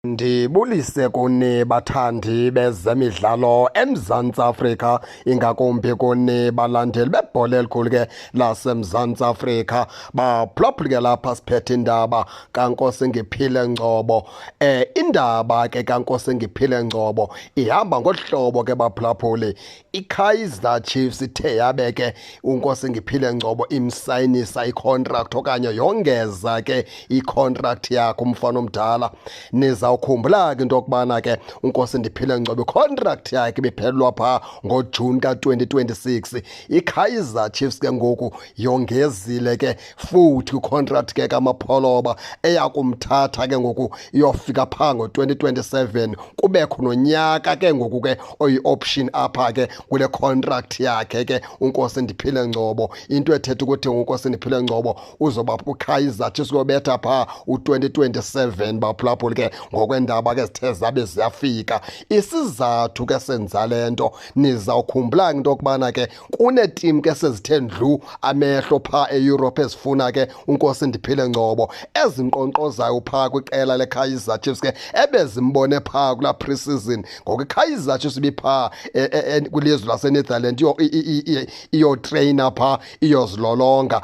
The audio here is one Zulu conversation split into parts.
Ndibulise kuni bathandi bezemidlalo eMzantsi Afrika, ingakumbi kuni balandeli bebhola elikhulu ke laseMzantsi Afrika. Baphulaphula ke lapha siphethe indaba kaNkosi Ngiphile Ngcobo. Indaba ke kaNkosi Ngiphile Ngcobo ihamba ngohlobo ke baphulaphuli. iKaizer Chiefs ithe yabe ke uNkosi Ngiphile Ngcobo imsayinisa icontract okanye yongeza ke icontract yakhe umfana omdala. Nizawukhumbula ke into yokubana ke uNkosi Ngiphile Ngcobo icontract yakhe ibiphelelwa phaa ngoJuni ka-2026. iKaizer Chiefs ke ngoku yongezile ke futhi icontract ke kaMapholoba eyakumthatha ke ngoku iyofika phaa ngo-2027. Kubekho nonyaka ke ngoku ke oyi-option apha ke kule contract yakhe ke uNkosi Ngiphile Ngcobo. Into ethetha ukuthi uNkosi Ngiphile Ngcobo uzoba kuKaizer Chiefs kuyobetha phaa u-2027 baphulaphula ke ngokweendaba ke zithe zabe ziyafika. Isizathu ke senza le nto nizawukhumbula into yokubana ke kuneetim ke sezithe ndlu amehlo phaa eEurope ezifuna ke uNkosi Ngiphile Ngcobo ezinkqonkqozayo phaa kwiqela leKaizer Chiefs ke ebezimbone phaa kulaa pre-season. Ngoku iKaizer Chiefs ibiphaa kwilizwe laseNetherlands iyotreyina phaa iyozilolonga.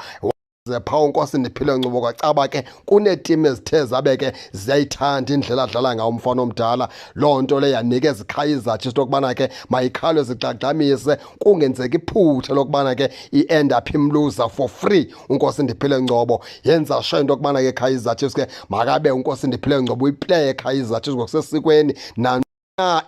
Ze phaa uNkosi Ngiphile Ngcobo kwacaba ke kuneetim ezithe zabe ke ziyayithanda indlela adlala ngayo umfana omdala. Loo nto le yanikeza iKaizer Chiefs okubana ke mayikhawuleze igxagxamise kungenzeka iphutha lokubana ke i-end up imluza for free uNkosi Ngiphile Ngcobo. Yenza sure into yokubana ke iKaizer Chiefs ke makabe uNkosi Ngiphile Ngcobo uyiplay iKaizer Chiefs ngokusesikweni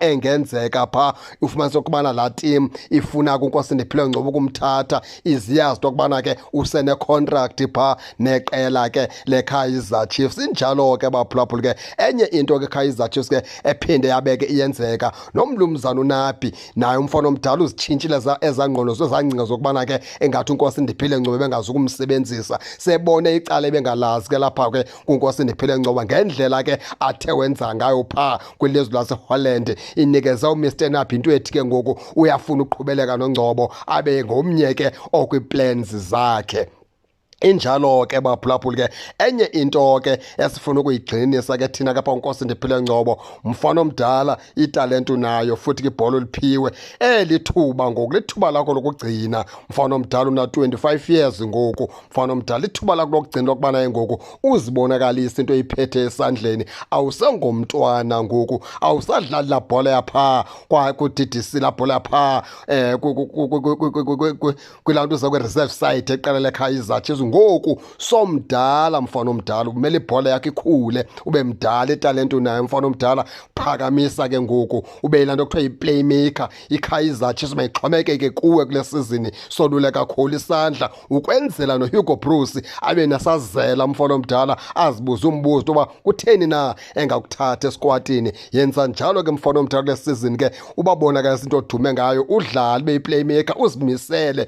engenzeka phaa ufumanise ukubana laa tim ifuna kuNkosi Ngiphile Ngcobo ukumthatha iziyazi ukubana ke usenecontract phaa neqela ke leKaizer Chiefs. Injalo ke baphulaphula ke enye into ke iKaizer Chiefs ke ephinde yabeke iyenzeka nomlumzana uNabi naye umfana omdala uzitshintshile ezangqondo zezangcinga zokubana ke engathi uNkosi Ngiphile Ngcobo bengazukumsebenzisa. Sebone icala ebengalazi ke lapha ke kuNkosi Ngiphile Ngcobo ngendlela ke athe wenza ngayo phaa kwilizwe laseHolland. Inikeza uMr Nabi into ethi ke ngoku uyafuna uqhubeleka noNgcobo abe ngomnye ke okwiiplans zakhe. Injalo ke baphulaphuli ke enye into ke esifuna ukuyigxinisa ke thina kapha uNkosi Ngiphile Ngcobo mfana omdala italent unayo futhi ke ibhola uliphiwe. Lithuba ngoku lithuba lakho lokugcina mfana omdala una 25 years ngoku mfana omdala ithuba lakho lokugcina ukubana ngoku uzibonakalisa into oyiphethe esandleni. Awusengomntwana ngoku awusadlali la bhola yapha kwa ku-DDC la bhola yapha kwilaa nto zakwe-reserve side eqela leKaizer Chiefs. Ngoku somdala mfana omdala kumele ibhola yakhe ikhule ube mdala italente unayo mfana omdala phakamisa ke ngoku ube yilaa nto kuthiwa yi-playmaker. iKaizer Chiefs mayixhomekeke kuwe kule sizini solule kakhulu isandla ukwenzela noHugo Broos abe nasazela mfana omdala azibuze umbuzo into yoba kutheni na engakuthatha eskwatini. Yenza njalo ke mfana omdala kule sizini ke ubabonakalisa into odume ngayo udlale ube yi-playmaker uzimisele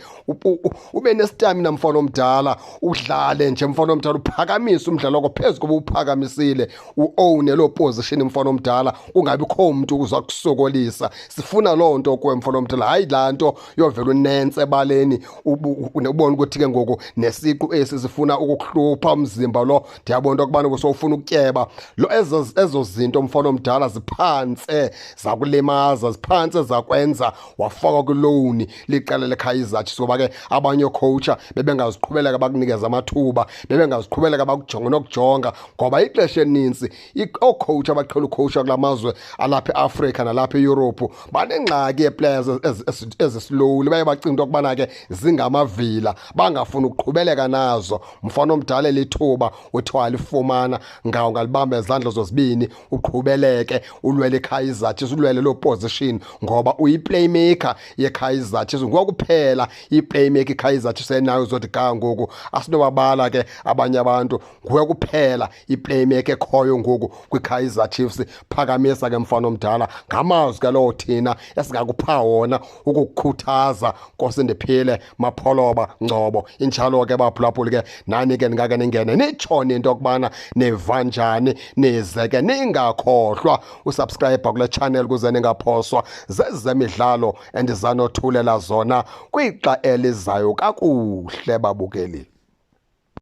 ube nestamina mfana omdala udlale nje mfana omdala uphakamise umdlalo wakho phezu koba uphakamisile u-owne loo position mfana omdala kungabikho mntu uza kusokolisa. Sifuna loo nto kuwe mfana omdala, hayi laa nto yovela unentse ebaleni ubone ukuthi ke ngoku nesiqu esi sifuna ukukuhlupha umzimba lo. Ndiyabona into yokubana usowufuna ukutyeba lo ezo zinto mfana omdala ziphantse zakulimaza ziphantse zakwenza wafakwa kwilowuni liqela leKaizer Chiefs ngoba ke abanye okhowutsha bebengaziqhubeleka bakunikeza amathuba bebengaziqhubeleka bakujonga nokujonga ngoba ixesha elinintsi ookhowutsha abaqhela ukhowutsha kula mazwe alapha eAfrika nalapha eEurope banengxaki yeeplayers ezislowly baye bacinga into yokubana ke zingamavila bangafuni ukuqhubeleka nazo. Mfana omdala lithuba uthi walifumana ngawo ngalibamba izandla zozibini uqhubeleke ulwele iKaizer Chiefs ulwele loo position ngoba uyi-playmaker yeKaizer Chiefs. Ngokuphela i-playmaker iKaizer Chiefs enayo uzothi ga ngoku asinobabala ke abanye abantu nguwe kuphela i-playmaker ekhoyo ngoku kwiKaizer Chiefs. Phakamisa ke mfana omdala ngamazwi ke lowo thina esingakupha wona ukukukhuthaza Nkosi Ngiphile Mapholoba Ngcobo. Injalo ke baphulaphuli ke nani ke ningake ningene nitshone into yokubana neva njani nize ke ningakhohlwa usubscribe kule channel kuze ningaphoswa zezemidlalo endizanothulela zona kwixa elizayo kakuhle babukeli.